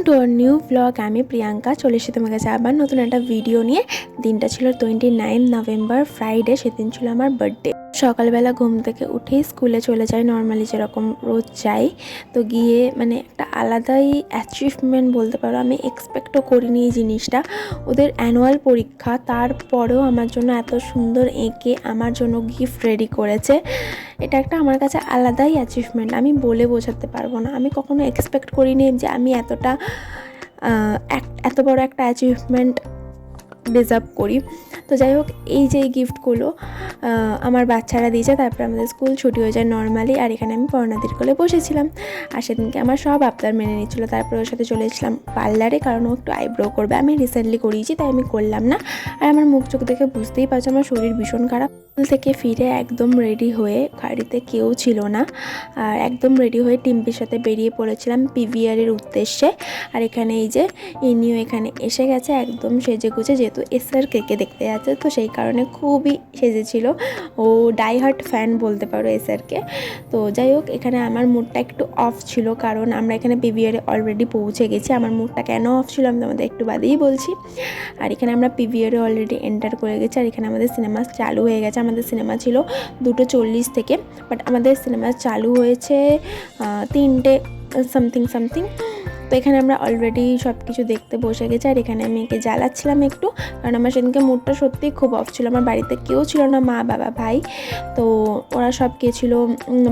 To our new blog. আমি প্রিয়াঙ্কা চলে এসেছি তোমার কাছে আবার নতুন একটা ভিডিও নিয়ে। দিনটা ছিল 29 নভেম্বর, ফ্রাইডে। সেদিন ছিল আমার বার্থডে। সকালবেলা ঘুম থেকে উঠেই স্কুলে চলে যাই, নর্মালি যেরকম রোজ যাই। তো গিয়ে মানে একটা আলাদাই অ্যাচিভমেন্ট বলতে পারো। আমি এক্সপেক্টও করিনি এই জিনিসটা। ওদের অ্যানুয়াল পরীক্ষা, তারপরেও আমার জন্য এত সুন্দর এঁকে আমার জন্য গিফট রেডি করেছে। এটা একটা আমার কাছে আলাদাই অ্যাচিভমেন্ট, আমি বলে বোঝাতে পারবো না। আমি কখনো এক্সপেক্ট করিনি যে আমি এত বড় একটা অ্যাচিভমেন্ট ডিজার্ভ করি। তো যাই হোক, এই যে গিফটগুলো আমার বাচ্চারা দিয়েছে। তারপরে আমাদের স্কুল ছুটি হয়ে যায় নর্মালি, আর এখানে আমি পর্ণাদির কোলে বসেছিলাম। আর সেদিনকে আমার সব আবদার মেনে নিচ্ছিলো। তারপরে ওর সাথে চলে এসেছিলাম পার্লারে, কারণ ও একটু আইব্রো করবে। আমি রিসেন্টলি করিয়েছি, তাই আমি করলাম না। আর আমার মুখ চোখ দেখে বুঝতেই পারছো আমার শরীর ভীষণ খারাপ। স্কুল থেকে ফিরে একদম রেডি হয়ে, গাড়িতে কেউ ছিল না, আর একদম রেডি হয়ে টিম্পির সাথে বেরিয়ে পড়েছিলাম পিভিআরের উদ্দেশ্যে। আর এখানে এই যে ইনিও এখানে এসে গেছে একদম সেজে গুজে, যেহেতু এসআর কেকে দেখতে যাচ্ছে, তো সেই কারণে খুবই সেজেছিল। ও ডাইহার্ট ফ্যান বলতে পারো এসআরকে। তো যাই হোক, এখানে আমার মুডটা একটু অফ ছিল, কারণ আমরা এখানে পিভিআরে অলরেডি পৌঁছে গেছি। আমার মুডটা কেন অফ ছিল আমি তোমাদের একটু বাদেই বলছি। আর এখানে আমরা পিভিআরে অলরেডি এন্টার করে গেছি, আর এখানে আমাদের সিনেমা চালু হয়ে গেছে। আমাদের সিনেমা ছিল 2:40 থেকে, বাট আমাদের সিনেমা চালু হয়েছে 3টে সামথিং। তো এখানে আমরা অলরেডি সব কিছু দেখতে বসে গেছি। আর এখানে আমি একে জ্বালাচ্ছিলাম একটু, কারণ আমার সেদিনকে মুডটা সত্যিই খুব অফ ছিল। আমার বাড়িতে কেউ ছিল না, মা, বাবা, ভাই। তো ওরা সব গেছিলো।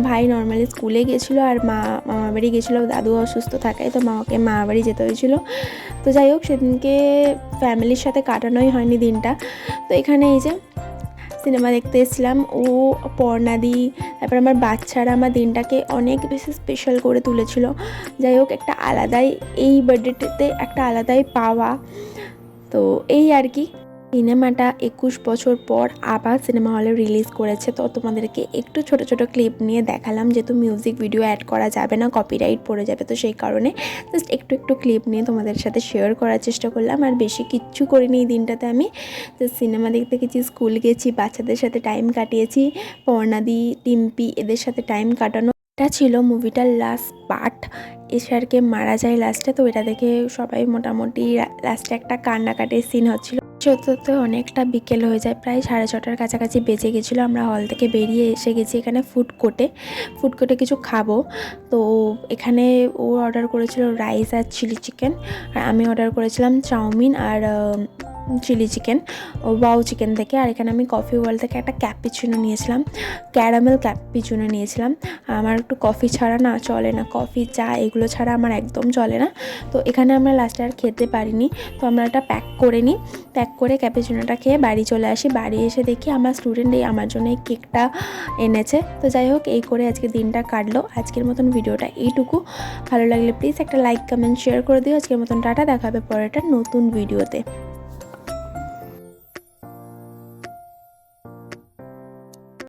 ভাই নর্মালি স্কুলে গেছিলো, আর মা মামা বাড়ি গেছিলো। দাদু অসুস্থ থাকায় তো মামাকে মামা বাড়ি যেতে হয়েছিলো। তো যাই হোক, সেদিনকে ফ্যামিলির সাথে কাটানোই হয়নি দিনটা। তো এখানে এই যে সিনেমা দেখতে এসেছিলাম, ও পর্ণাদি, তারপর আমার বাচ্চারা আমার দিনটাকে অনেক বেশি স্পেশাল করে তুলেছিল। যাই হোক, একটা আলাদাই এই বার্থডেতে একটা আলাদাই পাওয়া। তো এই আর কি। সিনেমাটা 21 বছর পর আবার সিনেমা হলে রিলিজ করেছে। তো তোমাদেরকে একটু ছোট ছোট ক্লিপ নিয়ে দেখালাম, যেহেতু মিউজিক ভিডিও অ্যাড করা যাবে না, কপিরাইট পড়ে যাবে। তো সেই কারণে জাস্ট একটু ক্লিপ নিয়ে তোমাদের সাথে শেয়ার করার চেষ্টা করলাম। আর বেশি কিচ্ছু করিনি এই দিনটাতে। আমি জাস্ট সিনেমা দেখতে গেছি, স্কুল গেছি, বাচ্চাদের সাথে টাইম কাটিয়েছি, পর্ণাদি, টিম্পি এদের সাথে টাইম কাটানো। এটা ছিল মুভিটার লাস্ট পার্ট। এশারকে মারা যায় লাস্টে। তো এটা দেখে সবাই মোটামুটি লাস্টে একটা কান্নাকাটির সিন হচ্ছিল। সত্যি অনেকটা বিকেল হয়ে যায়, প্রায় 6:30টার কাছাকাছি বেজে গেছিলো। আমরা হল থেকে বেরিয়ে এসে গেছি এখানে ফুড কোর্টে কিছু খাবো। তো এখানে ও অর্ডার করেছিল রাইস আর চিলি চিকেন, আর আমি অর্ডার করেছিলাম চাউমিন আর চিলি চিকেন ওয়াও চিকেন থেকে। আর এখানে আমি কফি ওয়ার্ল্ড থেকে একটা ক্যাপিচিনো নিয়েছিলাম, ক্যারামেল ক্যাপিচিনো নিয়েছিলাম। আমার একটু কফি ছাড়া না চলে না, কফি চা এগুলো ছাড়া আমার একদম চলে না। তো এখানে আমরা লাস্টে আর খেতে পারিনি, তো আমরা এটা প্যাক করে ক্যাপিচিনোটা খেয়ে বাড়ি চলে আসি। বাড়ি এসে দেখি আমার স্টুডেন্ট আমার জন্য এই কেকটা এনেছে। তো যাই হোক, এই করে আজকে দিনটা কাটলো। আজকের মতন ভিডিওটা এইটুকু। ভালো লাগলে প্লিজ একটা লাইক, কমেন্ট, শেয়ার করে দিও। আজকের মতন টাটা, দেখা হবে পরেরটা নতুন ভিডিওতে।